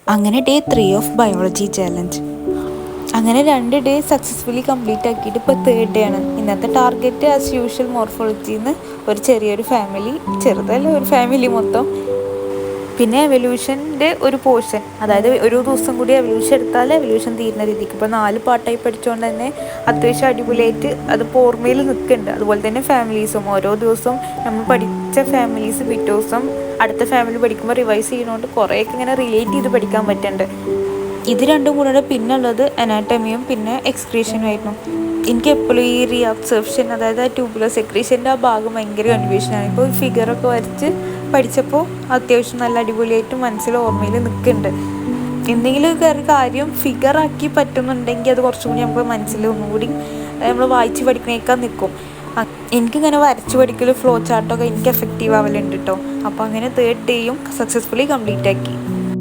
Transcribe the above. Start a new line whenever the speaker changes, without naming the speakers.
അങ്ങനെ day 3 of biology challenge. അങ്ങനെ 2 day successfully complete ആക്കിയിട്ട് ഇപ്പോൾ 3rd ഡേ ആണ്. ഇന്നത്തെ ടാർഗറ്റ് ആസ് യൂഷ്വൽ മോർഫോളജിന്ന് ഒരു ചെറിയൊരു ഫാമിലി, ചെറുതല്ല ഒരു ഫാമിലി മൊത്തം, പിന്നെ എവല്യൂഷൻ്റെ ഒരു പോർഷൻ, അതായത് ഒരു ദിവസം കൂടി എവല്യൂഷൻ എടുത്താൽ എവല്യൂഷൻ തീരുന്ന രീതിക്ക്. ഇപ്പോൾ 4 പാർട്ടായി പഠിച്ചുകൊണ്ട് തന്നെ അത്യാവശ്യം അടിപൊളിയായിട്ട് അത് ഓർമ്മയിൽ നിൽക്കുന്നുണ്ട്. അതുപോലെ തന്നെ ഫാമിലീസും ഓരോ ദിവസവും നമ്മൾ പഠിച്ച ഫാമിലീസ് പിറ്റേ ദിവസം അടുത്ത ഫാമിലി പഠിക്കുമ്പോൾ റിവൈസ് ചെയ്യുന്നതുകൊണ്ട് കുറേയൊക്കെ ഇങ്ങനെ റിലേറ്റ് ചെയ്ത് പഠിക്കാൻ പറ്റുന്നുണ്ട്. ഇത് രണ്ടും കൂടെ പിന്നുള്ളത് അനാറ്റമിയും പിന്നെ എക്സ്ക്രീഷനും ആയിരുന്നു. എനിക്ക് എപ്പോഴും ഈ റീഅബ്സർപ്ഷൻ, അതായത് ട്യൂബുലർ സെക്രീഷൻ്റെ ആ ഭാഗം ഭയങ്കര കൺഫ്യൂഷനാണ്. ഇപ്പോൾ ഫിഗറൊക്കെ വരച്ച് പഠിച്ചപ്പോൾ അത്യാവശ്യം നല്ല അടിപൊളിയായിട്ട് മനസ്സിൽ ഓർമ്മയിൽ നിൽക്കുന്നുണ്ട്. എന്തെങ്കിലും ഒരു കാര്യം ഫിഗറാക്കി പറ്റുന്നുണ്ടെങ്കിൽ അത് കുറച്ചും കൂടി നമുക്ക് മനസ്സിൽ ഒന്നുകൂടി നമ്മൾ വായിച്ച് പഠിക്കണേക്കാൻ നിൽക്കും. എനിക്കിങ്ങനെ വരച്ച് പഠിക്കൽ ഫ്ലോ ചാർട്ടൊക്കെ എനിക്ക് എഫക്റ്റീവ് ആവലുണ്ട് കേട്ടോ. അപ്പോൾ അങ്ങനെ 3rd ഡേയും സക്സസ്ഫുള്ളി കംപ്ലീറ്റ് ആക്കി.